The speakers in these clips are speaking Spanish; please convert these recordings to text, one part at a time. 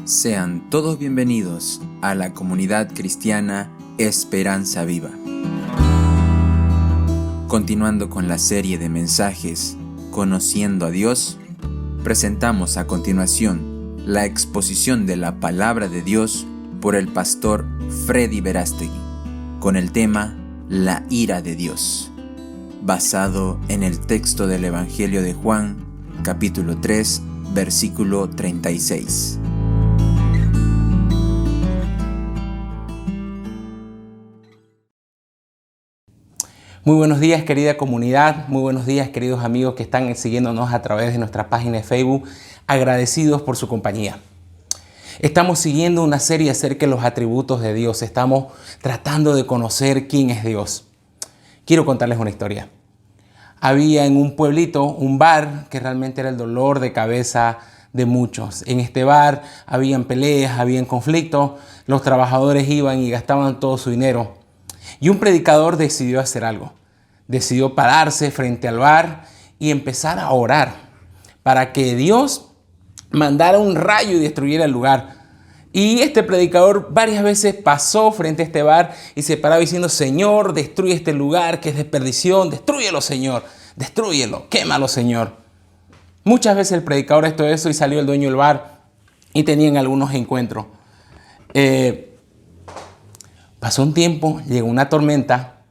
Sean todos bienvenidos a la comunidad cristiana Esperanza Viva. Continuando con la serie de mensajes Conociendo a Dios, presentamos a continuación la exposición de la Palabra de Dios por el pastor Freddy Verástegui, con el tema La ira de Dios, basado en el texto del Evangelio de Juan, capítulo 3, versículo 36. Muy buenos días, querida comunidad, muy buenos días, queridos amigos que están siguiéndonos a través de nuestra página de Facebook, agradecidos por su compañía. Estamos siguiendo una serie acerca de los atributos de Dios, estamos tratando de conocer quién es Dios. Quiero contarles una historia. Había en un pueblito un bar que realmente era el dolor de cabeza de muchos. En este bar habían peleas, habían conflictos, los trabajadores iban y gastaban todo su dinero. Y un predicador decidió hacer algo. Decidió pararse frente al bar y empezar a orar para que Dios mandara un rayo y destruyera el lugar. Y este predicador varias veces pasó frente a este bar y se paraba diciendo: Señor, destruye este lugar que es de perdición, destrúyelo, Señor, destrúyelo, quémalo, Señor. Muchas veces el predicador hizo eso y salió el dueño del bar y tenían algunos encuentros. Pasó un tiempo, llegó una tormenta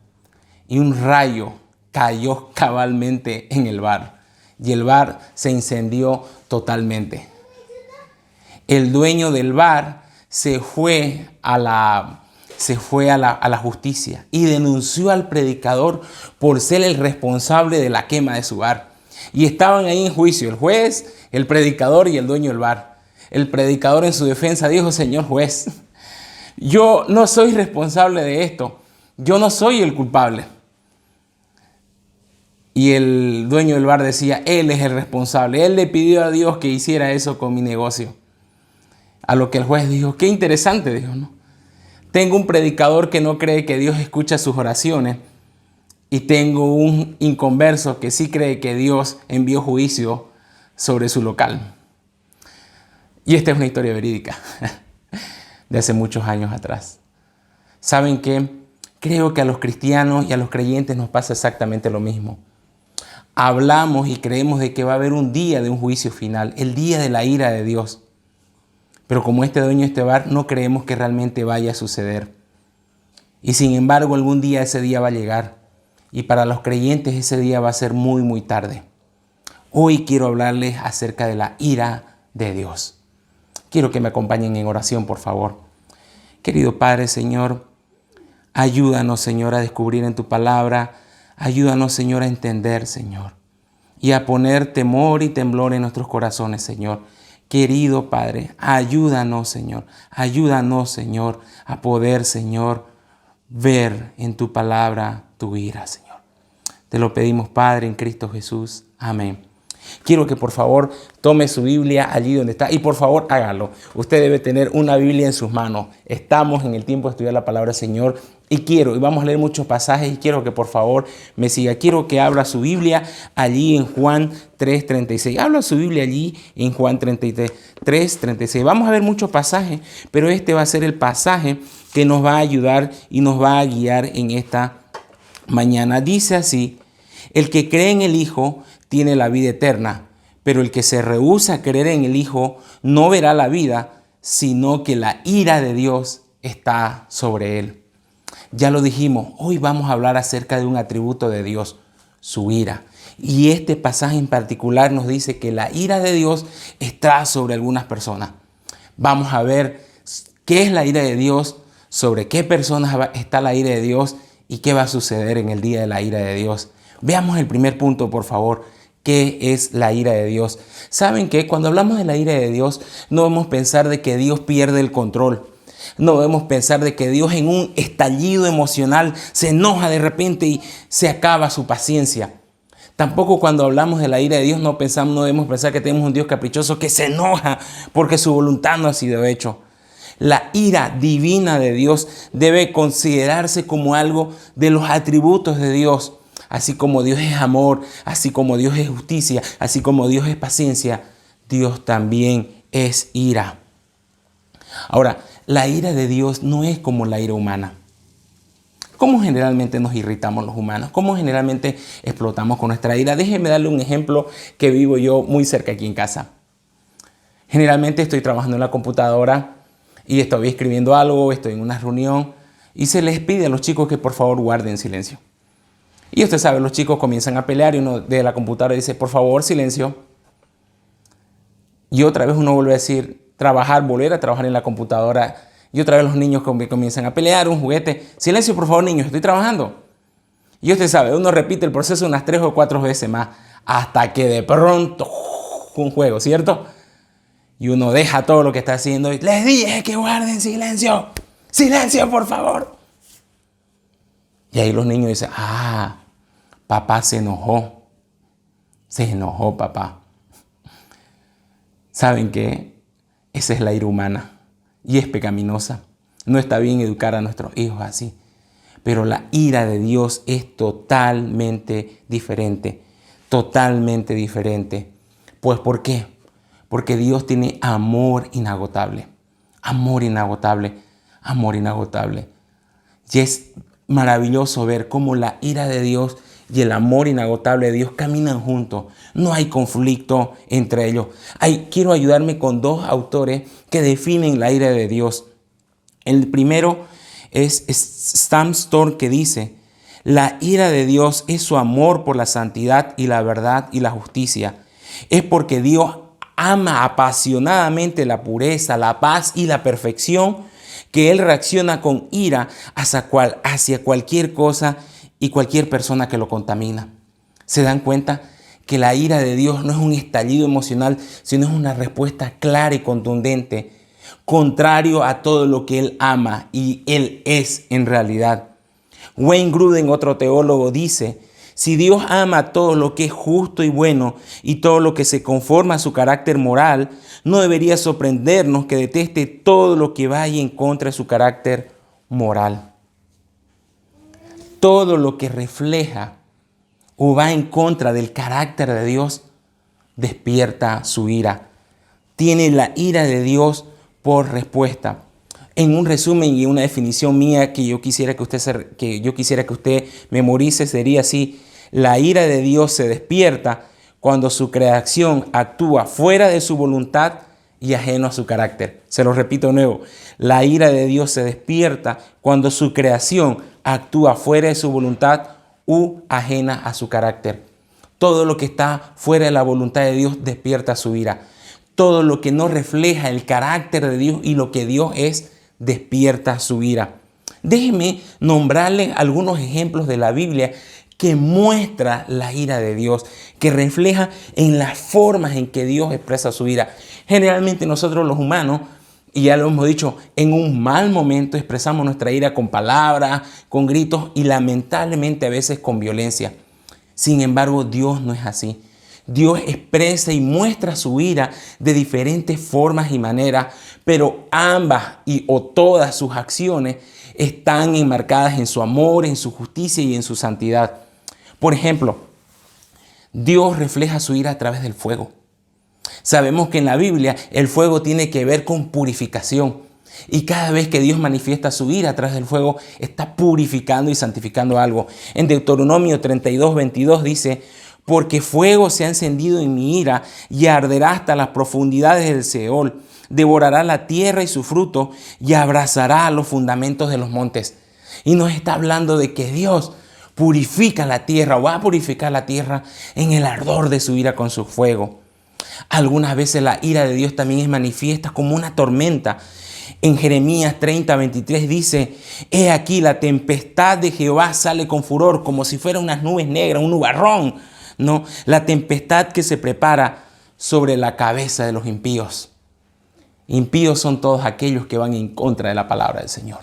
y un rayo cayó cabalmente en el bar. Y el bar se incendió totalmente. El dueño del bar se fue a la justicia y denunció al predicador por ser el responsable de la quema de su bar. Y estaban ahí en juicio el juez, el predicador y el dueño del bar. El predicador en su defensa dijo: Señor juez, yo no soy responsable de esto. Yo no soy el culpable. Y el dueño del bar decía: Él es el responsable. Él le pidió a Dios que hiciera eso con mi negocio. A lo que el juez dijo: qué interesante, dijo, ¿no? Tengo un predicador que no cree que Dios escucha sus oraciones. Y tengo un inconverso que sí cree que Dios envió juicio sobre su local. Y esta es una historia verídica de hace muchos años atrás. ¿Saben qué? Creo que a los cristianos y a los creyentes nos pasa exactamente lo mismo. Hablamos y creemos de que va a haber un día de un juicio final, el día de la ira de Dios. Pero como este dueño de este bar, no creemos que realmente vaya a suceder. Y sin embargo, algún día ese día va a llegar. Y para los creyentes ese día va a ser muy, muy tarde. Hoy quiero hablarles acerca de la ira de Dios. Quiero que me acompañen en oración, por favor. Querido Padre, Señor, ayúdanos, Señor, a descubrir en tu palabra. Ayúdanos, Señor, a entender, Señor, y a poner temor y temblor en nuestros corazones, Señor. Querido Padre, ayúdanos, Señor. Ayúdanos, Señor, a poder, Señor, ver en tu palabra tu ira, Señor. Te lo pedimos, Padre, en Cristo Jesús. Amén. Quiero que por favor tome su Biblia allí donde está y por favor hágalo. Usted debe tener una Biblia en sus manos. Estamos en el tiempo de estudiar la palabra del Señor y vamos a leer muchos pasajes y quiero que por favor me siga. Quiero que abra su Biblia allí en Juan 3:36. Habla su Biblia allí en Juan 3:36. Vamos a ver muchos pasajes, pero este va a ser el pasaje que nos va a ayudar y nos va a guiar en esta mañana. Dice así: el que cree en el Hijo tiene la vida eterna, pero el que se rehúsa a creer en el Hijo no verá la vida, sino que la ira de Dios está sobre él. Ya lo dijimos, hoy vamos a hablar acerca de un atributo de Dios, su ira. Y este pasaje en particular nos dice que la ira de Dios está sobre algunas personas. Vamos a ver qué es la ira de Dios, sobre qué personas está la ira de Dios y qué va a suceder en el día de la ira de Dios. Veamos el primer punto, por favor. ¿Qué es la ira de Dios? ¿Saben qué? Cuando hablamos de la ira de Dios, no debemos pensar de que Dios pierde el control. No debemos pensar de que Dios en un estallido emocional se enoja de repente y se acaba su paciencia. Tampoco cuando hablamos de la ira de Dios no debemos pensar que tenemos un Dios caprichoso que se enoja porque su voluntad no ha sido hecho. La ira divina de Dios debe considerarse como algo de los atributos de Dios. Así como Dios es amor, así como Dios es justicia, así como Dios es paciencia, Dios también es ira. Ahora, la ira de Dios no es como la ira humana. ¿Cómo generalmente nos irritamos los humanos? ¿Cómo generalmente explotamos con nuestra ira? Déjeme darle un ejemplo que vivo yo muy cerca aquí en casa. Generalmente estoy trabajando en la computadora y estoy escribiendo algo, estoy en una reunión y se les pide a los chicos que por favor guarden silencio. Y usted sabe, los chicos comienzan a pelear y uno de la computadora dice, por favor, silencio. Y otra vez uno vuelve a decir, volver a trabajar en la computadora. Y otra vez los niños comienzan a pelear, un juguete. Silencio, por favor, niños, estoy trabajando. Y usted sabe, uno repite el proceso unas 3 o 4 veces más hasta que de pronto un juego, ¿cierto? Y uno deja todo lo que está haciendo y les dije que guarden silencio. Silencio, por favor. Y ahí los niños dicen, papá se enojó. Se enojó, papá. ¿Saben qué? Esa es la ira humana. Y es pecaminosa. No está bien educar a nuestros hijos así. Pero la ira de Dios es totalmente diferente. Totalmente diferente. Pues ¿por qué? Porque Dios tiene amor inagotable. Amor inagotable. Amor inagotable. Y es maravilloso ver cómo la ira de Dios y el amor inagotable de Dios caminan juntos. No hay conflicto entre ellos. Quiero ayudarme con 2 autores que definen la ira de Dios. El primero es Sam Storm, que dice, la ira de Dios es su amor por la santidad y la verdad y la justicia. Es porque Dios ama apasionadamente la pureza, la paz y la perfección, que Él reacciona con ira hacia cualquier cosa y cualquier persona que lo contamina. ¿Se dan cuenta que la ira de Dios no es un estallido emocional, sino es una respuesta clara y contundente, contrario a todo lo que Él ama y Él es en realidad? Wayne Grudem, otro teólogo, dice, si Dios ama todo lo que es justo y bueno y todo lo que se conforma a su carácter moral, no debería sorprendernos que deteste todo lo que vaya en contra de su carácter moral. Todo lo que refleja o va en contra del carácter de Dios despierta su ira. Tiene la ira de Dios por respuesta. En un resumen y una definición mía que yo quisiera que usted memorice, sería así: la ira de Dios se despierta cuando su creación actúa fuera de su voluntad y ajeno a su carácter. Se lo repito de nuevo. La ira de Dios se despierta cuando su creación actúa fuera de su voluntad u ajena a su carácter. Todo lo que está fuera de la voluntad de Dios despierta su ira. Todo lo que no refleja el carácter de Dios y lo que Dios es, despierta su ira. Déjeme nombrarle algunos ejemplos de la Biblia que muestra la ira de Dios, que refleja en las formas en que Dios expresa su ira. Generalmente nosotros los humanos, y ya lo hemos dicho, en un mal momento expresamos nuestra ira con palabras, con gritos y lamentablemente a veces con violencia. Sin embargo, Dios no es así. Dios expresa y muestra su ira de diferentes formas y maneras, pero ambas o todas sus acciones están enmarcadas en su amor, en su justicia y en su santidad. Por ejemplo, Dios refleja su ira a través del fuego. Sabemos que en la Biblia el fuego tiene que ver con purificación. Y cada vez que Dios manifiesta su ira a través del fuego, está purificando y santificando algo. En Deuteronomio 32:22 dice: porque fuego se ha encendido en mi ira y arderá hasta las profundidades del Seol. Devorará la tierra y su fruto y abrazará los fundamentos de los montes. Y nos está hablando de que Dios purifica la tierra o va a purificar la tierra en el ardor de su ira con su fuego. Algunas veces la ira de Dios también es manifiesta como una tormenta. En Jeremías 30:23 dice: he aquí la tempestad de Jehová sale con furor, como si fuera unas nubes negras, un nubarrón. No, la tempestad que se prepara sobre la cabeza de los impíos. Impíos son todos aquellos que van en contra de la palabra del Señor.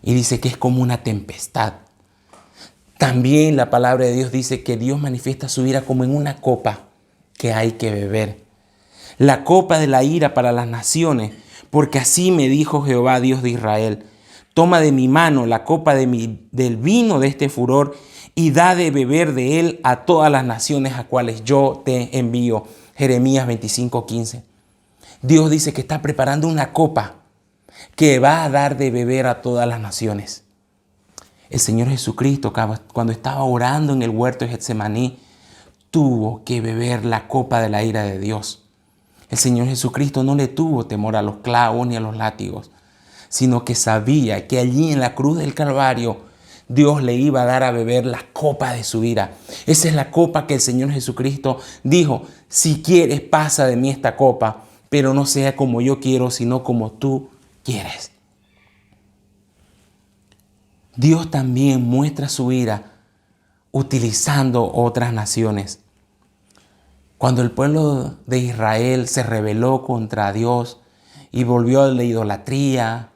Y dice que es como una tempestad. También la palabra de Dios dice que Dios manifiesta su ira como en una copa que hay que beber. La copa de la ira para las naciones, porque así me dijo Jehová, Dios de Israel: toma de mi mano la copa del vino de este furor y da de beber de él a todas las naciones a cuales yo te envío. Jeremías 25:15. Dios dice que está preparando una copa que va a dar de beber a todas las naciones. El Señor Jesucristo, cuando estaba orando en el huerto de Getsemaní, tuvo que beber la copa de la ira de Dios. El Señor Jesucristo no le tuvo temor a los clavos ni a los látigos, sino que sabía que allí en la cruz del Calvario Dios le iba a dar a beber la copa de su ira. Esa es la copa que el Señor Jesucristo dijo: si quieres, pasa de mí esta copa, pero no sea como yo quiero, sino como tú quieres. Dios también muestra su ira utilizando otras naciones. Cuando el pueblo de Israel se rebeló contra Dios y volvió a la idolatría,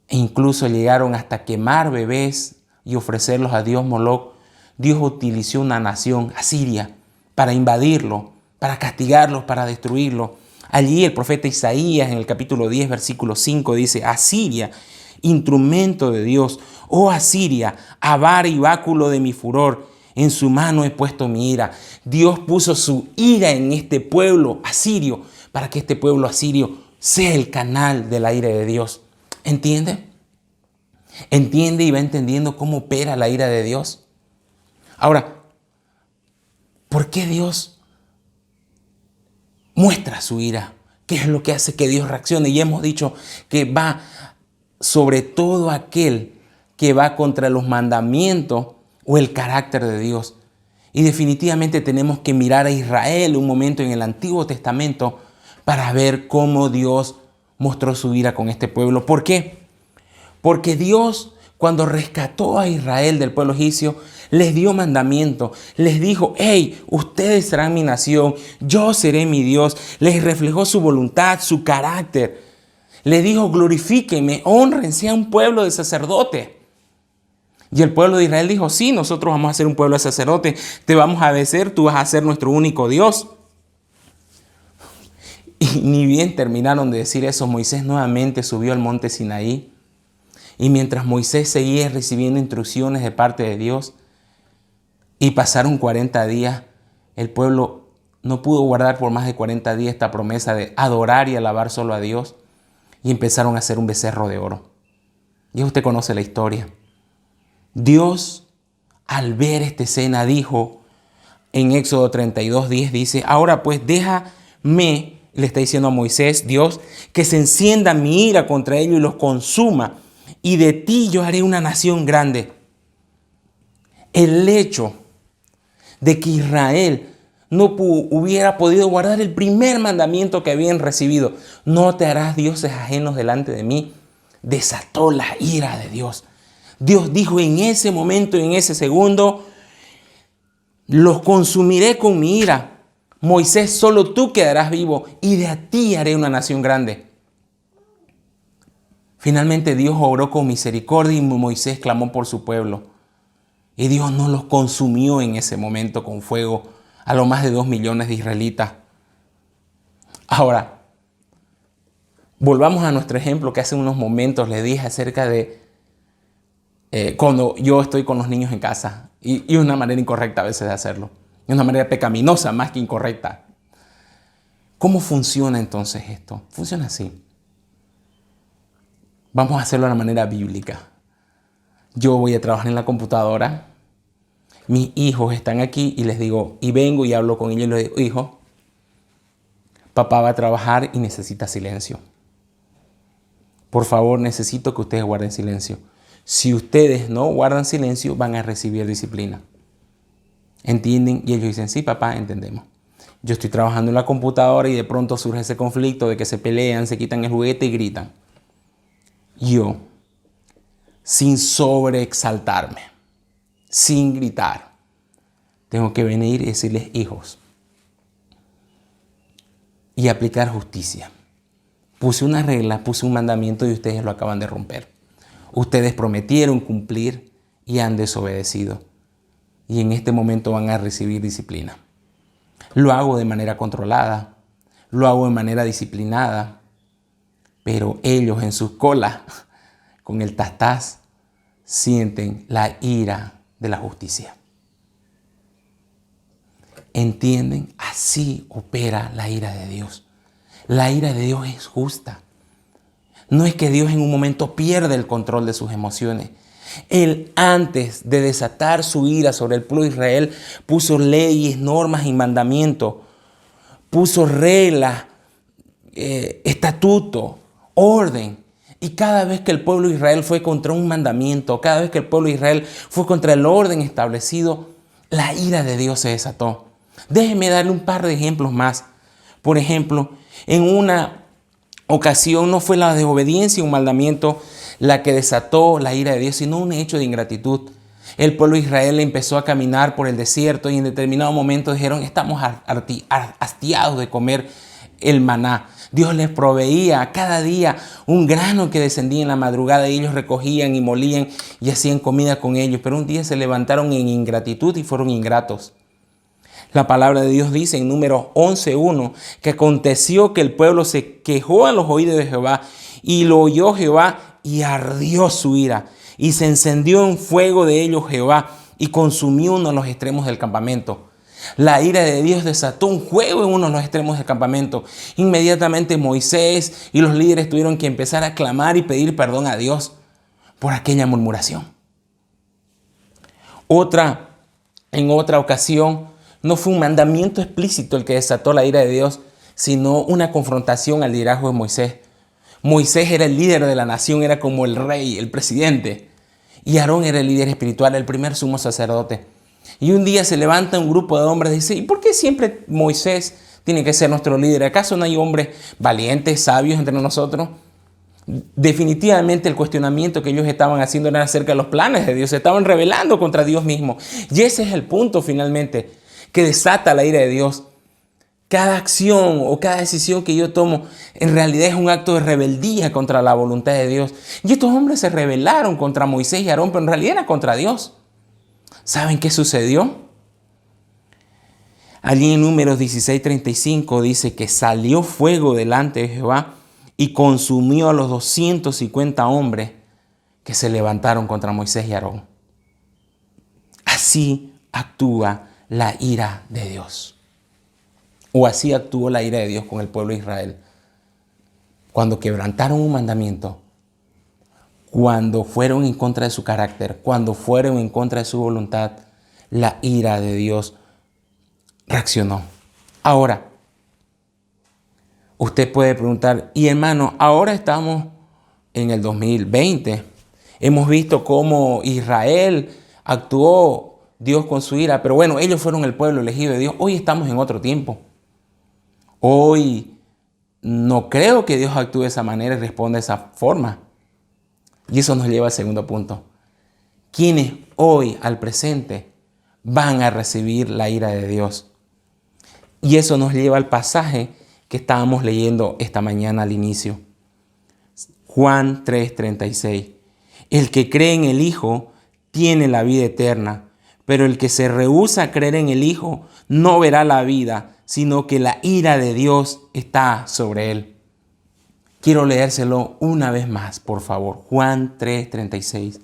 e incluso llegaron hasta quemar bebés y ofrecerlos a Dios Moloc, Dios utilizó una nación, Asiria, para invadirlo, para castigarlos, para destruirlo. Allí el profeta Isaías en el capítulo 10, versículo 5 dice: Asiria, instrumento de Dios, oh Asiria, avara y báculo de mi furor, en su mano he puesto mi ira. Dios puso su ira en este pueblo asirio para que este pueblo asirio sea el canal de la ira de Dios. ¿Entiende? ¿Entiende y va entendiendo cómo opera la ira de Dios? Ahora, ¿por qué Dios muestra su ira? ¿Qué es lo que hace que Dios reaccione? Y hemos dicho que va sobre todo aquel que va contra los mandamientos o el carácter de Dios. Y definitivamente tenemos que mirar a Israel un momento en el Antiguo Testamento para ver cómo Dios mostró su ira con este pueblo. ¿Por qué? Porque Dios, cuando rescató a Israel del pueblo egipcio, les dio mandamiento, les dijo: hey, ustedes serán mi nación, yo seré mi Dios. Les reflejó su voluntad, su carácter. Les dijo: glorifíquenme, honren, sean un pueblo de sacerdotes. Y el pueblo de Israel dijo: sí, nosotros vamos a ser un pueblo de sacerdotes, te vamos a obedecer, tú vas a ser nuestro único Dios. Y ni bien terminaron de decir eso, Moisés nuevamente subió al monte Sinaí. Y mientras Moisés seguía recibiendo instrucciones de parte de Dios, y pasaron 40 días, el pueblo no pudo guardar por más de 40 días esta promesa de adorar y alabar solo a Dios, y empezaron a hacer un becerro de oro. Y usted conoce la historia. Dios, al ver esta escena, dijo en Éxodo 32:10, dice: ahora pues déjame, le está diciendo a Moisés, Dios, que se encienda mi ira contra ellos y los consuma, y de ti yo haré una nación grande. El hecho de que Israel no hubiera podido guardar el primer mandamiento que habían recibido: no te harás dioses ajenos delante de mí, desató la ira de Dios. Dios dijo en ese momento, en ese segundo: los consumiré con mi ira. Moisés, solo tú quedarás vivo y de ti haré una nación grande. Finalmente Dios obró con misericordia y Moisés clamó por su pueblo. Y Dios no los consumió en ese momento con fuego a lo más de 2 millones de israelitas. Ahora, volvamos a nuestro ejemplo que hace unos momentos les dije acerca de cuando yo estoy con los niños en casa. Y una manera incorrecta a veces de hacerlo. Una manera pecaminosa más que incorrecta. ¿Cómo funciona entonces esto? Funciona así. Vamos a hacerlo de una manera bíblica. Yo voy a trabajar en la computadora. Mis hijos están aquí y les digo, y vengo y hablo con ellos y les digo: hijo, papá va a trabajar y necesita silencio. Por favor, necesito que ustedes guarden silencio. Si ustedes no guardan silencio, van a recibir disciplina. ¿Entienden? Y ellos dicen: sí, papá, entendemos. Yo estoy trabajando en la computadora y de pronto surge ese conflicto de que se pelean, se quitan el juguete y gritan. Yo, sin sobreexaltarme, sin gritar, tengo que venir y decirles: hijos, y aplicar justicia. Puse una regla, puse un mandamiento y ustedes lo acaban de romper. Ustedes prometieron cumplir y han desobedecido. Y en este momento van a recibir disciplina. Lo hago de manera controlada, lo hago de manera disciplinada, pero ellos en sus colas, con el tastás, sienten la ira de la justicia. ¿Entienden? Así opera la ira de Dios. La ira de Dios es justa. No es que Dios en un momento pierda el control de sus emociones. Él, antes de desatar su ira sobre el pueblo de Israel, puso leyes, normas y mandamientos. Puso reglas, estatuto, orden. Y cada vez que el pueblo de Israel fue contra un mandamiento, cada vez que el pueblo de Israel fue contra el orden establecido, la ira de Dios se desató. Déjeme darle un par de ejemplos más. Por ejemplo, en una ocasión no fue la desobediencia y un mandamiento la que desató la ira de Dios, sino un hecho de ingratitud. El pueblo de Israel empezó a caminar por el desierto y en determinado momento dijeron: estamos hastiados de comer el maná. Dios les proveía cada día un grano que descendía en la madrugada y ellos recogían y molían y hacían comida con ellos. Pero un día se levantaron en ingratitud y fueron ingratos. La palabra de Dios dice en Números 11:1 que aconteció que el pueblo se quejó a los oídos de Jehová y lo oyó Jehová y ardió su ira y se encendió en fuego de ellos Jehová y consumió uno de los extremos del campamento. La ira de Dios desató un fuego en uno de los extremos del campamento. Inmediatamente Moisés y los líderes tuvieron que empezar a clamar y pedir perdón a Dios por aquella murmuración. En otra ocasión, no fue un mandamiento explícito el que desató la ira de Dios, sino una confrontación al liderazgo de Moisés. Moisés era el líder de la nación, era como el rey, el presidente. Y Aarón era el líder espiritual, el primer sumo sacerdote. Y un día se levanta un grupo de hombres y dice: ¿y por qué siempre Moisés tiene que ser nuestro líder? ¿Acaso no hay hombres valientes, sabios entre nosotros? Definitivamente el cuestionamiento que ellos estaban haciendo era acerca de los planes de Dios. Se estaban rebelando contra Dios mismo. Y ese es el punto finalmente que desata la ira de Dios. Cada acción o cada decisión que yo tomo en realidad es un acto de rebeldía contra la voluntad de Dios. Y estos hombres se rebelaron contra Moisés y Aarón, pero en realidad era contra Dios. ¿Saben qué sucedió? Allí en Números 16:35 dice que salió fuego delante de Jehová y consumió a los 250 hombres que se levantaron contra Moisés y Aarón. Así actúa la ira de Dios. O así actuó la ira de Dios con el pueblo de Israel. Cuando quebrantaron un mandamiento, cuando fueron en contra de su carácter, cuando fueron en contra de su voluntad, la ira de Dios reaccionó. Ahora, usted puede preguntar: y hermano, ahora estamos en el 2020. Hemos visto cómo Israel actuó Dios con su ira, pero bueno, ellos fueron el pueblo elegido de Dios. Hoy estamos en otro tiempo. Hoy no creo que Dios actúe de esa manera y responda de esa forma. Y eso nos lleva al segundo punto. ¿Quiénes hoy, al presente, van a recibir la ira de Dios? Y eso nos lleva al pasaje que estábamos leyendo esta mañana al inicio. Juan 3:36. El que cree en el Hijo tiene la vida eterna, pero el que se rehúsa a creer en el Hijo no verá la vida, sino que la ira de Dios está sobre él. Quiero leérselo una vez más, por favor. Juan 3:36.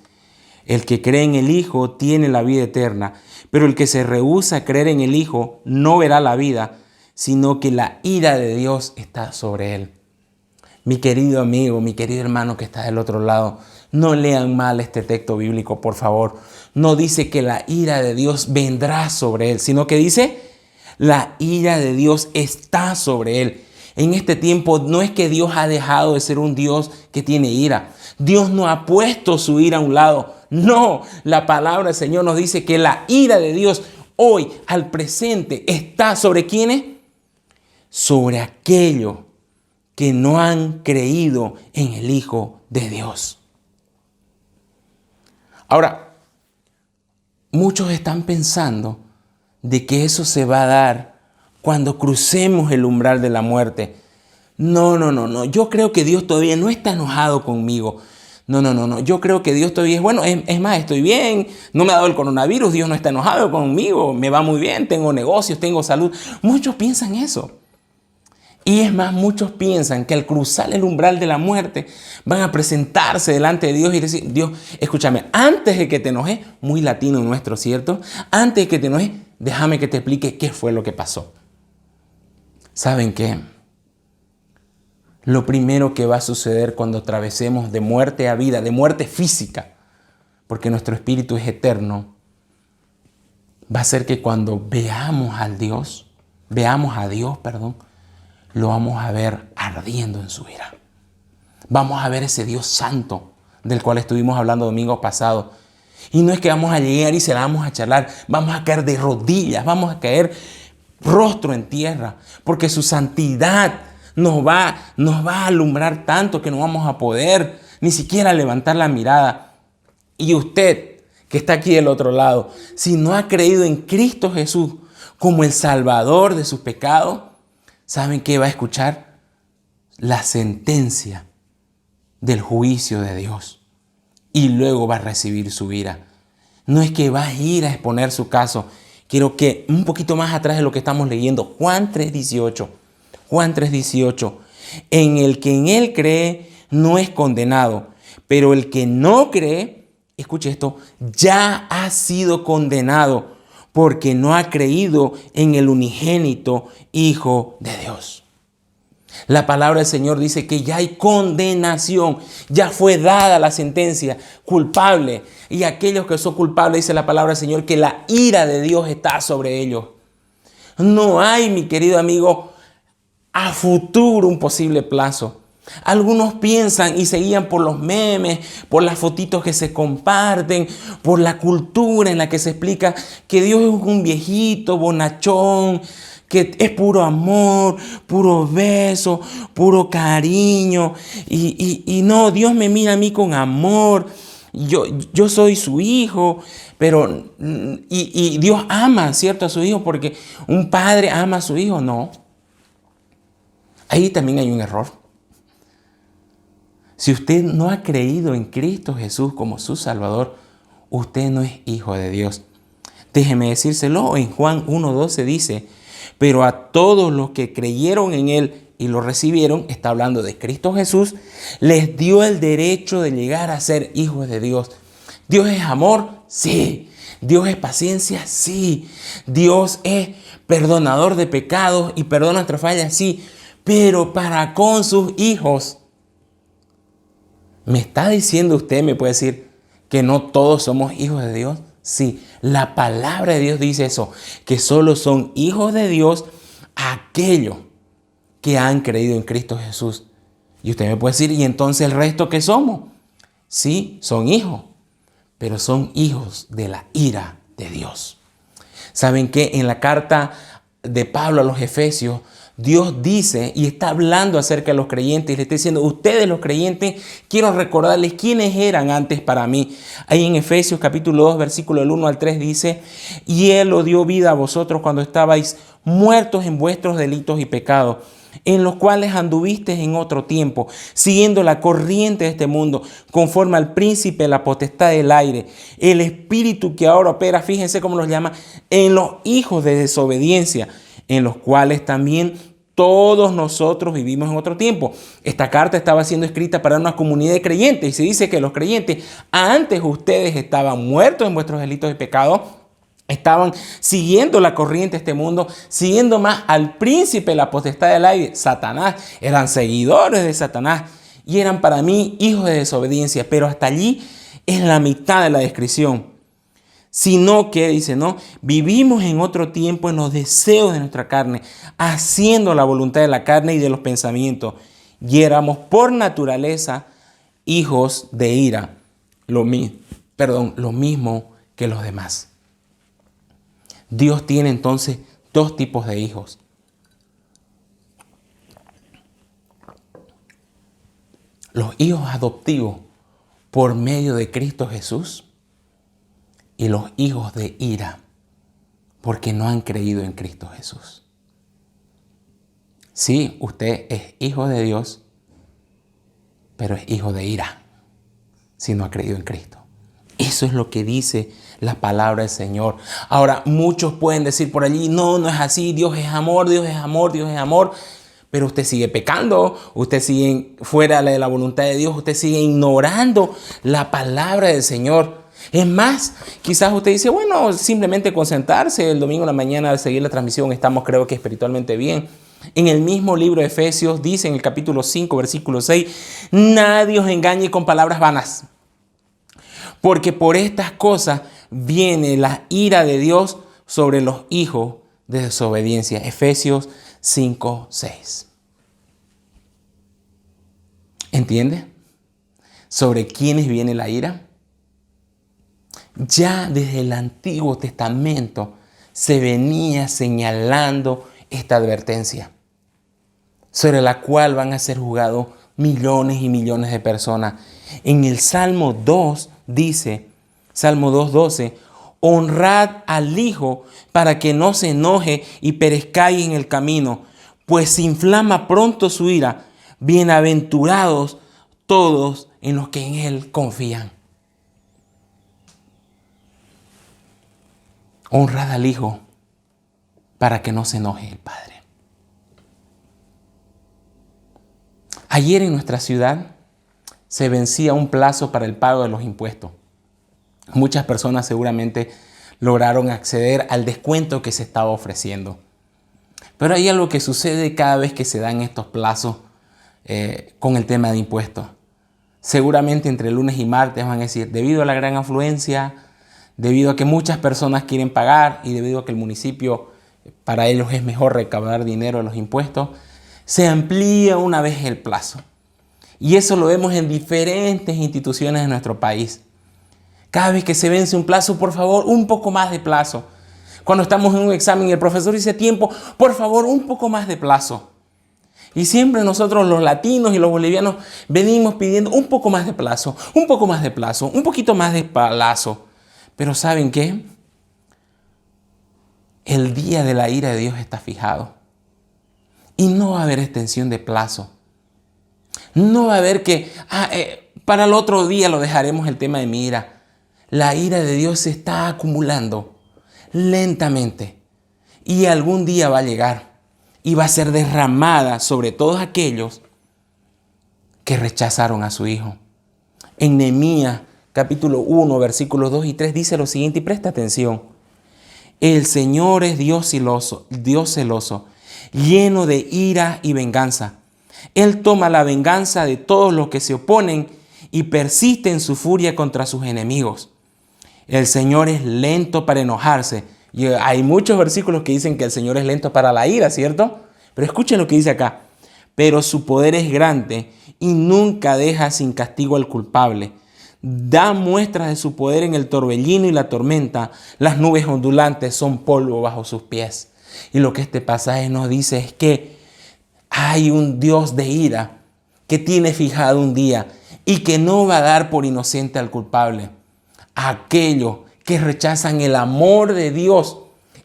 El que cree en el Hijo tiene la vida eterna, pero el que se rehúsa a creer en el Hijo no verá la vida, sino que la ira de Dios está sobre él. Mi querido amigo, mi querido hermano que está del otro lado, no lean mal este texto bíblico, por favor. No dice que la ira de Dios vendrá sobre él, sino que dice: la ira de Dios está sobre él. En este tiempo no es que Dios ha dejado de ser un Dios que tiene ira. Dios no ha puesto su ira a un lado. No, la palabra del Señor nos dice que la ira de Dios hoy, al presente, está sobre ¿quiénes? Sobre aquellos que no han creído en el Hijo de Dios. Ahora, muchos están pensando de que eso se va a dar cuando crucemos el umbral de la muerte. No. Yo creo que Dios todavía no está enojado conmigo. No. Yo creo que Dios todavía es más, estoy bien. No me ha dado el coronavirus. Dios no está enojado conmigo. Me va muy bien. Tengo negocios, tengo salud. Muchos piensan eso. Y es más, muchos piensan que al cruzar el umbral de la muerte van a presentarse delante de Dios y decir: Dios, escúchame, antes de que te enojes, muy latino nuestro, ¿cierto? Antes de que te enojes, déjame que te explique qué fue lo que pasó. ¿Saben qué? lo primero que va a suceder cuando atravesemos de muerte a vida, de muerte física, porque nuestro espíritu es eterno, va a ser que cuando veamos a Dios, lo vamos a ver ardiendo en su ira. Vamos a ver ese Dios santo del cual estuvimos hablando domingo pasado. Y no es que vamos a llegar y se la vamos a charlar, vamos a caer de rodillas, vamos a caer rostro en tierra, porque su santidad nos va a alumbrar tanto que no vamos a poder ni siquiera levantar la mirada. Y usted que está aquí del otro lado, si no ha creído en Cristo Jesús como el Salvador de sus pecados, ¿saben qué va a escuchar? La sentencia del juicio de Dios. Y luego va a recibir su ira. No es que va a ir a exponer su caso. Quiero que un poquito más atrás de lo que estamos leyendo, Juan 3:18. Juan 3:18. En el que en él cree no es condenado, pero el que no cree, escuche esto, ya ha sido condenado porque no ha creído en el unigénito Hijo de Dios. La palabra del Señor dice que ya hay condenación, ya fue dada la sentencia, culpable. Y aquellos que son culpables, dice la palabra del Señor, que la ira de Dios está sobre ellos. No hay, mi querido amigo, a futuro un posible plazo. Algunos piensan y se guían por los memes, por las fotitos que se comparten, por la cultura en la que se explica que Dios es un viejito bonachón, que es puro amor, puro beso, puro cariño. Y no, Dios me mira a mí con amor. Yo soy su hijo, pero y Dios ama, ¿cierto?, a su hijo, porque un padre ama a su hijo. No. Ahí también hay un error. Si usted no ha creído en Cristo Jesús como su Salvador, usted no es hijo de Dios. Déjeme decírselo, en Juan 1:12 dice: pero a todos los que creyeron en Él y lo recibieron, está hablando de Cristo Jesús, les dio el derecho de llegar a ser hijos de Dios. ¿Dios es amor? Sí. ¿Dios es paciencia? Sí. ¿Dios es perdonador de pecados y perdona nuestras fallas? Sí. Pero para con sus hijos. ¿Me está diciendo usted, me puede decir, que no todos somos hijos de Dios? Sí, la palabra de Dios dice eso, que solo son hijos de Dios aquellos que han creído en Cristo Jesús. Y usted me puede decir, ¿y entonces el resto qué somos? Sí, son hijos, pero son hijos de la ira de Dios. ¿Saben qué? En la carta de Pablo a los Efesios, Dios dice y está hablando acerca de los creyentes y le está diciendo: ustedes los creyentes, quiero recordarles quiénes eran antes para mí. Ahí en Efesios capítulo 2, versículo del 1 al 3 dice: y Él os dio vida a vosotros cuando estabais muertos en vuestros delitos y pecados, en los cuales anduvisteis en otro tiempo, siguiendo la corriente de este mundo, conforme al príncipe de la potestad del aire, el espíritu que ahora opera, fíjense cómo los llama, en los hijos de desobediencia, en los cuales también todos nosotros vivimos en otro tiempo. Esta carta estaba siendo escrita para una comunidad de creyentes y se dice que los creyentes, antes ustedes estaban muertos en vuestros delitos y pecados, estaban siguiendo la corriente de este mundo, siguiendo más al príncipe de la potestad del aire, Satanás. Eran seguidores de Satanás y eran para mí hijos de desobediencia, pero hasta allí es la mitad de la descripción. Sino que, dice, no, vivimos en otro tiempo en los deseos de nuestra carne, haciendo la voluntad de la carne y de los pensamientos. Y éramos por naturaleza hijos de ira, lo mismo que los demás. Dios tiene entonces dos tipos de hijos. Los hijos adoptivos por medio de Cristo Jesús, y los hijos de ira, porque no han creído en Cristo Jesús. Sí, usted es hijo de Dios, pero es hijo de ira, si no ha creído en Cristo. Eso es lo que dice la palabra del Señor. Ahora, muchos pueden decir por allí: no, no es así, Dios es amor, Dios es amor, Dios es amor. Pero usted sigue pecando, usted sigue fuera de la voluntad de Dios, usted sigue ignorando la palabra del Señor. Es más, quizás usted dice: bueno, simplemente concentrarse el domingo en la mañana al seguir la transmisión, estamos, creo que espiritualmente bien. En el mismo libro de Efesios dice en el capítulo 5, versículo 6, nadie os engañe con palabras vanas, porque por estas cosas viene la ira de Dios sobre los hijos de desobediencia. Efesios 5, 6. ¿Entiende? ¿Sobre quiénes viene la ira? Ya desde el Antiguo Testamento se venía señalando esta advertencia, sobre la cual van a ser juzgados millones y millones de personas. En el Salmo 2 dice, Salmo 2:12, honrad al Hijo para que no se enoje y perezcáis en el camino, pues se inflama pronto su ira. Bienaventurados todos en los que en Él confían. Honrad al Hijo para que no se enoje el Padre. Ayer en nuestra ciudad se vencía un plazo para el pago de los impuestos. Muchas personas seguramente lograron acceder al descuento que se estaba ofreciendo. Pero hay algo que sucede cada vez que se dan estos plazos con el tema de impuestos. Seguramente entre lunes y martes van a decir, debido a la gran afluencia, debido a que muchas personas quieren pagar y debido a que el municipio, para ellos es mejor recaudar dinero de los impuestos, se amplía una vez el plazo. Y eso lo vemos en diferentes instituciones de nuestro país. Cada vez que se vence un plazo, por favor, un poco más de plazo. Cuando estamos en un examen y el profesor dice tiempo, por favor, un poco más de plazo. Y siempre nosotros los latinos y los bolivianos venimos pidiendo un poco más de plazo, un poco más de plazo, un poquito más de plazo. Pero ¿saben qué? El día de la ira de Dios está fijado. Y no va a haber extensión de plazo. No va a haber que, para el otro día lo dejaremos el tema de mi ira. La ira de Dios se está acumulando lentamente. Y algún día va a llegar. Y va a ser derramada sobre todos aquellos que rechazaron a su Hijo. En Nehemías capítulo 1, versículos 2 y 3 dice lo siguiente, y presta atención. El Señor es Dios celoso, lleno de ira y venganza. Él toma la venganza de todos los que se oponen y persiste en su furia contra sus enemigos. El Señor es lento para enojarse. Y hay muchos versículos que dicen que el Señor es lento para la ira, ¿cierto? Pero escuchen lo que dice acá. Pero su poder es grande y nunca deja sin castigo al culpable. Da muestras de su poder en el torbellino y la tormenta. Las nubes ondulantes son polvo bajo sus pies. Y lo que este pasaje nos dice es que hay un Dios de ira que tiene fijado un día y que no va a dar por inocente al culpable. Aquellos que rechazan el amor de Dios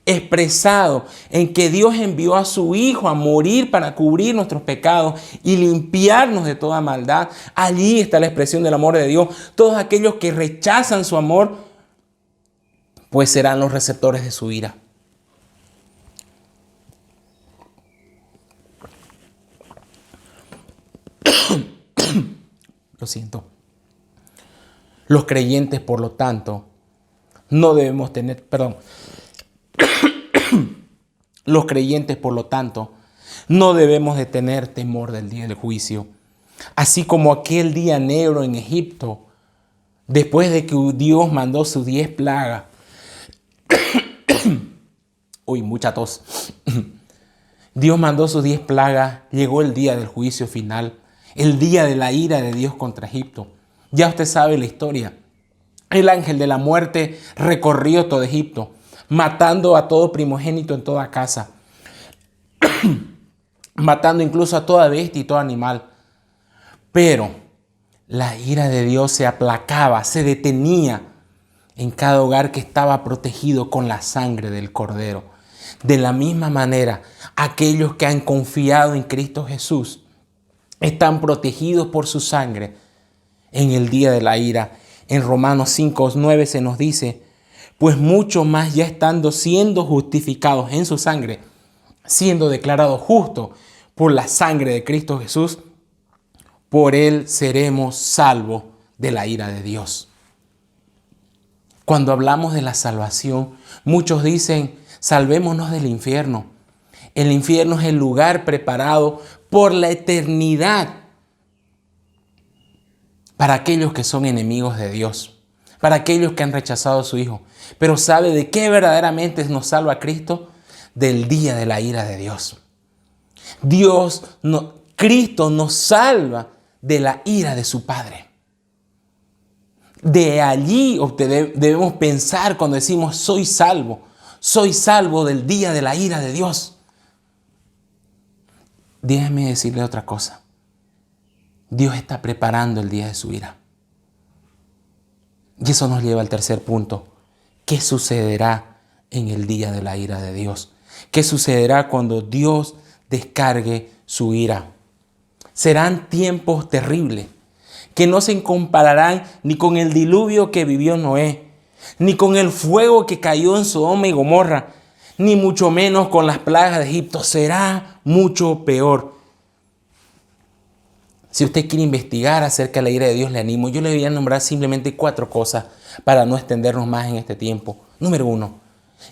expresado en que Dios envió a su Hijo a morir para cubrir nuestros pecados y limpiarnos de toda maldad. Allí está la expresión del amor de Dios. Todos aquellos que rechazan su amor, pues serán los receptores de su ira. Lo siento. Los creyentes, por lo tanto, no debemos tener, Los creyentes, por lo tanto, no debemos de tener temor del día del juicio. Así como aquel día negro en Egipto, después de que Dios mandó sus 10 plagas. Uy, mucha tos. Dios mandó sus 10 plagas, llegó el día del juicio final, el día de la ira de Dios contra Egipto. Ya usted sabe la historia. El ángel de la muerte recorrió todo Egipto, matando a todo primogénito en toda casa, matando incluso a toda bestia y todo animal. Pero la ira de Dios se aplacaba, se detenía en cada hogar que estaba protegido con la sangre del Cordero. De la misma manera, aquellos que han confiado en Cristo Jesús están protegidos por su sangre en el día de la ira. En Romanos 5:9 se nos dice, pues mucho más ya estando siendo justificados en su sangre, siendo declarados justos por la sangre de Cristo Jesús, por él seremos salvos de la ira de Dios. Cuando hablamos de la salvación, muchos dicen, salvémonos del infierno. El infierno es el lugar preparado por la eternidad para aquellos que son enemigos de Dios, para aquellos que han rechazado a su Hijo. Pero ¿sabe de qué verdaderamente nos salva Cristo? Del día de la ira de Dios. Cristo nos salva de la ira de su Padre. De allí debemos pensar cuando decimos soy salvo del día de la ira de Dios. Déjeme decirle otra cosa. Dios está preparando el día de su ira. Y eso nos lleva al tercer punto. ¿Qué sucederá en el día de la ira de Dios? ¿Qué sucederá cuando Dios descargue su ira? Serán tiempos terribles que no se compararán ni con el diluvio que vivió Noé, ni con el fuego que cayó en Sodoma y Gomorra, ni mucho menos con las plagas de Egipto. Será mucho peor. Si usted quiere investigar acerca de la ira de Dios, le animo. Yo le voy a nombrar simplemente 4 cosas para no extendernos más en este tiempo. Número 1.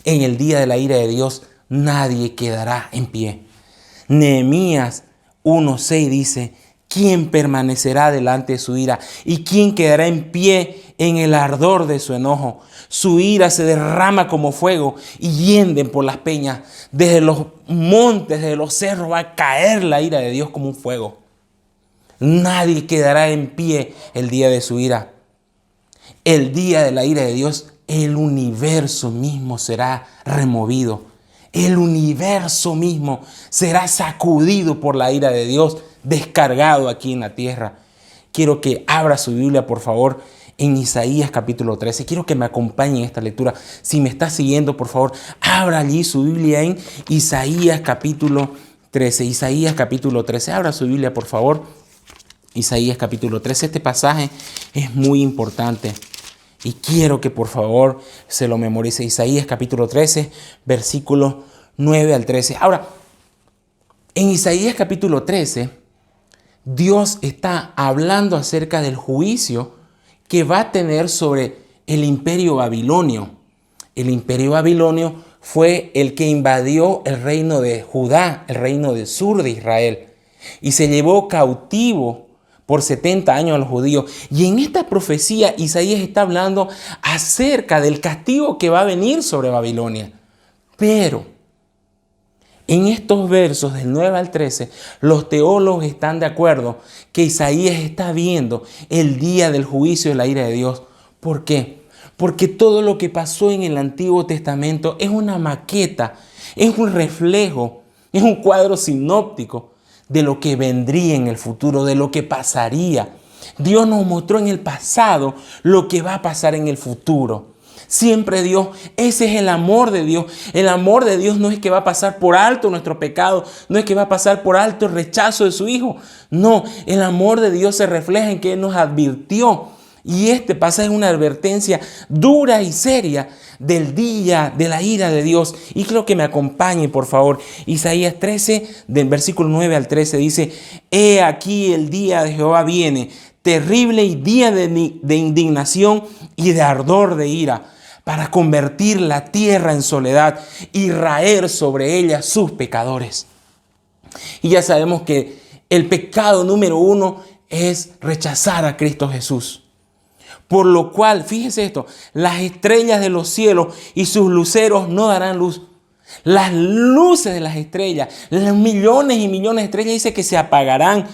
En el día de la ira de Dios, nadie quedará en pie. Nehemías 1:6 dice: ¿quién permanecerá delante de su ira? ¿Y quién quedará en pie en el ardor de su enojo? Su ira se derrama como fuego y hienden por las peñas. Desde los montes, desde los cerros va a caer la ira de Dios como un fuego. Nadie quedará en pie el día de su ira. El día de la ira de Dios, el universo mismo será removido. El universo mismo será sacudido por la ira de Dios, descargado aquí en la tierra. Quiero que abra su Biblia, por favor, en Isaías capítulo 13. Quiero que me acompañe en esta lectura. Si me está siguiendo, por favor, abra allí su Biblia en Isaías capítulo 13. Isaías capítulo 13. Abra su Biblia, por favor. Isaías capítulo 13. Este pasaje es muy importante y quiero que por favor se lo memorice. Isaías capítulo 13, versículos 9 al 13. Ahora, en Isaías capítulo 13, Dios está hablando acerca del juicio que va a tener sobre el imperio babilonio. El imperio babilonio fue el que invadió el reino de Judá, el reino del sur de Israel, y se llevó cautivo por 70 años a los judíos. Y en esta profecía Isaías está hablando acerca del castigo que va a venir sobre Babilonia. Pero en estos versos del 9 al 13, los teólogos están de acuerdo que Isaías está viendo el día del juicio de la ira de Dios. ¿Por qué? Porque todo lo que pasó en el Antiguo Testamento es una maqueta, es un reflejo, es un cuadro sinóptico de lo que vendría en el futuro, de lo que pasaría. Dios nos mostró en el pasado lo que va a pasar en el futuro. Siempre Dios, ese es el amor de Dios. El amor de Dios no es que va a pasar por alto nuestro pecado, no es que va a pasar por alto el rechazo de su Hijo. No, el amor de Dios se refleja en que Él nos advirtió. Y este pasaje es una advertencia dura y seria del día de la ira de Dios. Y quiero que me acompañe, por favor. Isaías 13, del versículo 9 al 13, dice: he aquí el día de Jehová viene, terrible y día de indignación y de ardor de ira, para convertir la tierra en soledad y raer sobre ella sus pecadores. Y ya sabemos que el pecado número 1 es rechazar a Cristo Jesús. Por lo cual, fíjese esto, las estrellas de los cielos y sus luceros no darán luz. Las luces de las estrellas, los millones y millones de estrellas, dice que se apagarán.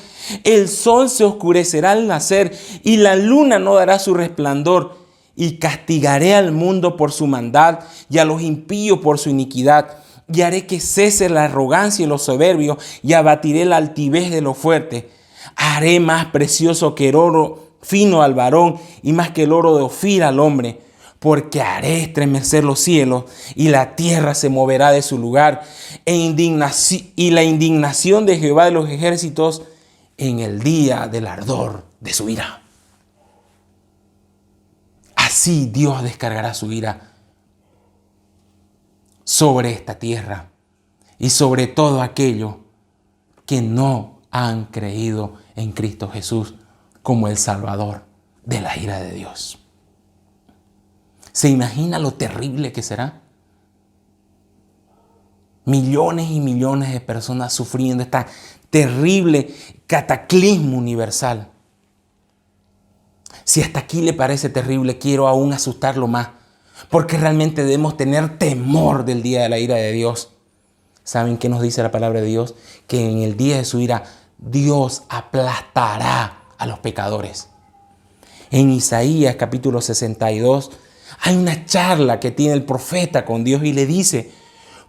El sol se oscurecerá al nacer y la luna no dará su resplandor. Y castigaré al mundo por su maldad y a los impíos por su iniquidad. Y haré que cese la arrogancia y los soberbios y abatiré la altivez de los fuertes. Haré más precioso que el oro fino al varón y más que el oro de Ofir al hombre, porque haré estremecer los cielos y la tierra se moverá de su lugar y la indignación de Jehová de los ejércitos en el día del ardor de su ira. Así Dios descargará su ira sobre esta tierra y sobre todo aquellos que no han creído en Cristo Jesús como el Salvador de la ira de Dios. ¿Se imagina lo terrible que será? Millones y millones de personas sufriendo esta terrible cataclismo universal. Si hasta aquí le parece terrible, quiero aún asustarlo más, porque realmente debemos tener temor del día de la ira de Dios. ¿Saben qué nos dice la palabra de Dios? Que en el día de su ira, Dios aplastará a los pecadores. En Isaías capítulo 62 hay una charla que tiene el profeta con Dios y le dice: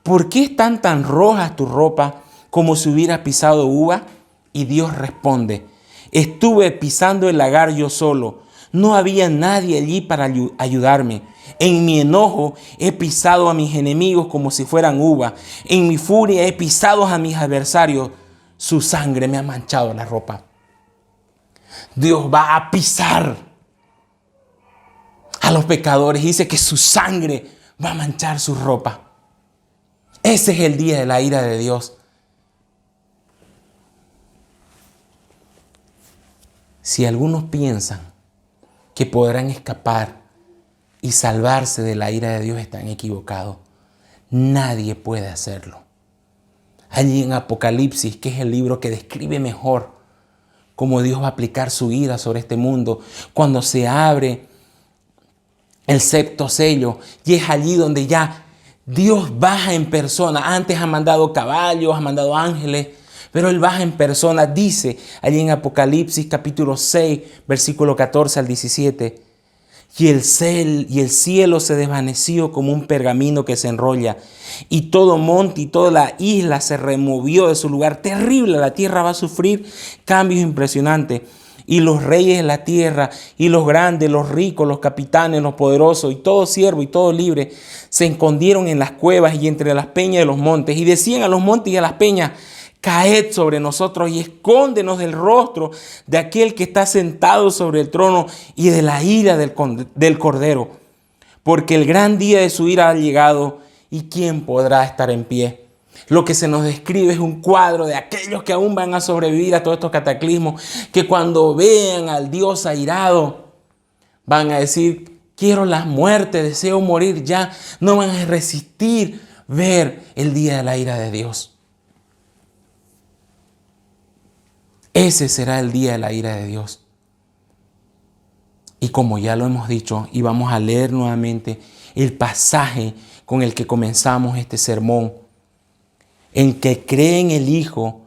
¿por qué están tan rojas tu ropa como si hubiera pisado uva? Y Dios responde: estuve pisando el lagar yo solo. No había nadie allí para ayudarme. En mi enojo he pisado a mis enemigos como si fueran uva. En mi furia he pisado a mis adversarios. Su sangre me ha manchado la ropa. Dios va a pisar a los pecadores. Dice que su sangre va a manchar su ropa. Ese es el día de la ira de Dios. Si algunos piensan que podrán escapar y salvarse de la ira de Dios, están equivocados. Nadie puede hacerlo. Allí en Apocalipsis, que es el libro que describe mejor cómo Dios va a aplicar su ira sobre este mundo, cuando se abre el sexto sello, y es allí donde ya Dios baja en persona. Antes ha mandado caballos, ha mandado ángeles, pero Él baja en persona. Dice allí en Apocalipsis capítulo 6, versículo 14 al 17. Y el cielo se desvaneció como un pergamino que se enrolla. Y todo monte y toda la isla se removió de su lugar. Terrible, la tierra va a sufrir cambios impresionantes. Y los reyes de la tierra, y los grandes, los ricos, los capitanes, los poderosos, y todo siervo y todo libre, se escondieron en las cuevas y entre las peñas de los montes. Y decían a los montes y a las peñas: caed sobre nosotros y escóndenos del rostro de aquel que está sentado sobre el trono y de la ira del Cordero. Porque el gran día de su ira ha llegado, y ¿quién podrá estar en pie? Lo que se nos describe es un cuadro de aquellos que aún van a sobrevivir a todos estos cataclismos, que cuando vean al Dios airado van a decir: quiero la muerte, deseo morir ya. No van a resistir ver el día de la ira de Dios. Ese será el día de la ira de Dios. Y como ya lo hemos dicho, y vamos a leer nuevamente el pasaje con el que comenzamos este sermón: el que cree en el Hijo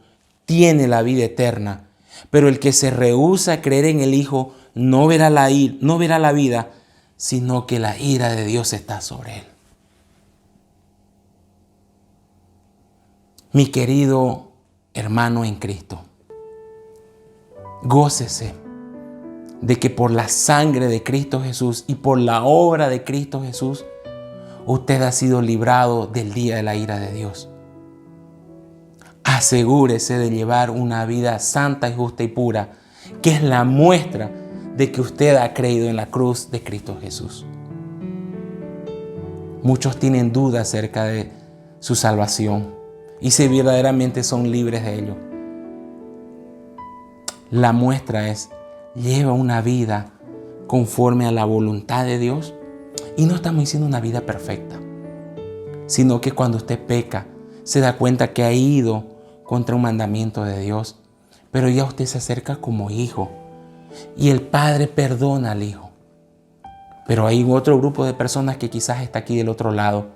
tiene la vida eterna, pero el que se rehúsa a creer en el Hijo no verá la vida, sino que la ira de Dios está sobre él. Mi querido hermano en Cristo, gócese de que por la sangre de Cristo Jesús y por la obra de Cristo Jesús, usted ha sido librado del día de la ira de Dios. Asegúrese de llevar una vida santa y justa y pura, que es la muestra de que usted ha creído en la cruz de Cristo Jesús. Muchos tienen dudas acerca de su salvación y si verdaderamente son libres de ello. La muestra es: lleva una vida conforme a la voluntad de Dios. Y no estamos diciendo una vida perfecta, sino que cuando usted peca, se da cuenta que ha ido contra un mandamiento de Dios, pero ya usted se acerca como hijo y el Padre perdona al Hijo. Pero hay otro grupo de personas que quizás está aquí del otro lado,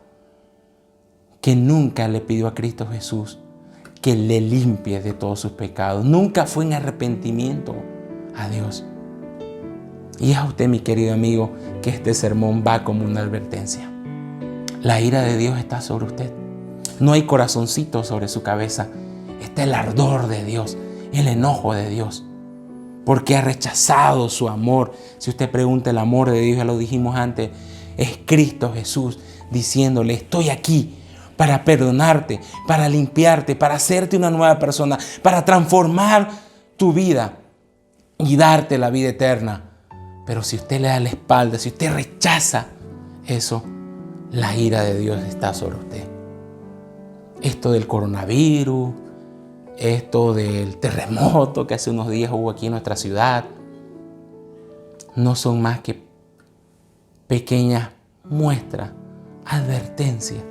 que nunca le pidió a Cristo Jesús que le limpie de todos sus pecados. Nunca fue en arrepentimiento a Dios. Y es a usted, mi querido amigo, que este sermón va como una advertencia. La ira de Dios está sobre usted. No hay corazoncito sobre su cabeza. Está el ardor de Dios, el enojo de Dios, porque ha rechazado su amor. Si usted pregunta, el amor de Dios, ya lo dijimos antes, es Cristo Jesús diciéndole: estoy aquí para perdonarte, para limpiarte, para hacerte una nueva persona, para transformar tu vida y darte la vida eterna. Pero si usted le da la espalda, si usted rechaza eso, la ira de Dios está sobre usted. Esto del coronavirus, esto del terremoto que hace unos días hubo aquí en nuestra ciudad, no son más que pequeñas muestras, advertencias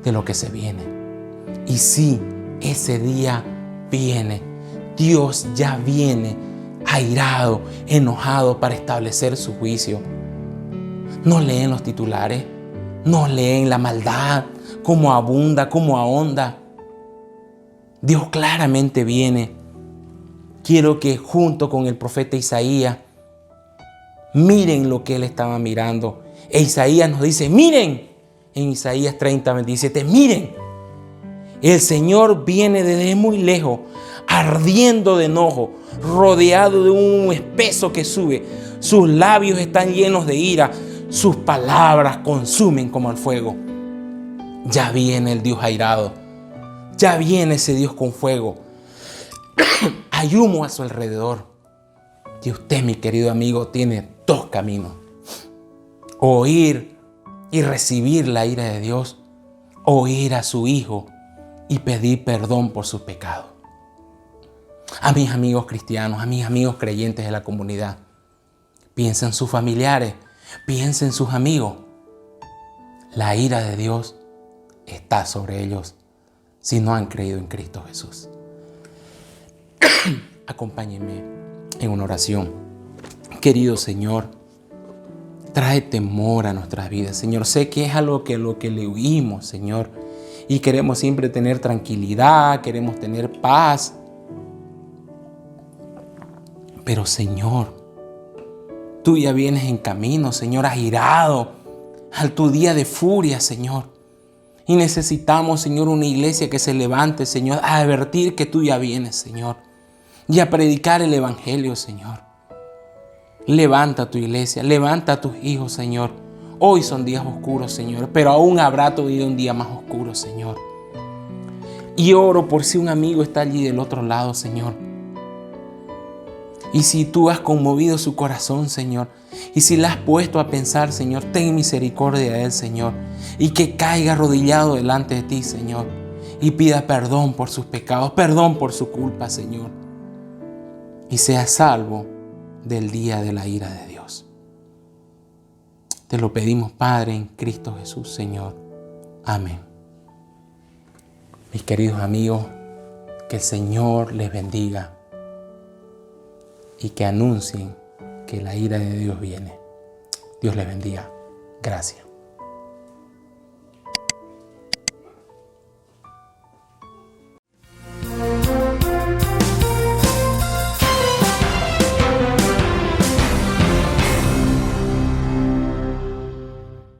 de lo que se viene. Y sí, ese día viene. Dios ya viene airado, enojado para establecer su juicio. No leen los titulares, no leen la maldad, cómo abunda, cómo ahonda. Dios claramente viene. Quiero que junto con el profeta Isaías miren lo que él estaba mirando. E Isaías nos dice, miren, en Isaías 30:27, miren, el Señor viene desde muy lejos, ardiendo de enojo, rodeado de un espeso que sube. Sus labios están llenos de ira, sus palabras consumen como el fuego. Ya viene el Dios airado, ya viene ese Dios con fuego. Hay humo a su alrededor. Y usted, mi querido amigo, tiene dos caminos: oír y recibir la ira de Dios, o ir a su Hijo y pedir perdón por sus pecados. A mis amigos cristianos, a mis amigos creyentes de la comunidad, piensa en sus familiares, piensa en sus amigos. La ira de Dios está sobre ellos si no han creído en Cristo Jesús. Acompáñenme en una oración. Querido Señor, trae temor a nuestras vidas, Señor. Sé que es algo que lo que le huimos, Señor, y queremos siempre tener tranquilidad, queremos tener paz. Pero, Señor, tú ya vienes en camino, Señor, airado a tu día de furia, Señor. Y necesitamos, Señor, una iglesia que se levante, Señor, a advertir que tú ya vienes, Señor, y a predicar el evangelio, Señor. Levanta tu iglesia, levanta a tus hijos, Señor. Hoy son días oscuros, Señor, pero aún habrá todavía un día más oscuro, Señor. Y oro por si un amigo está allí del otro lado, Señor. Y si tú has conmovido su corazón, Señor, y si le has puesto a pensar, Señor, ten misericordia de él, Señor, y que caiga arrodillado delante de ti, Señor, y pida perdón por sus pecados, perdón por su culpa, Señor, y sea salvo del día de la ira de Dios. Te lo pedimos, Padre, en Cristo Jesús, Señor. Amén. Mis queridos amigos, que el Señor les bendiga y que anuncien que la ira de Dios viene. Dios les bendiga. Gracias.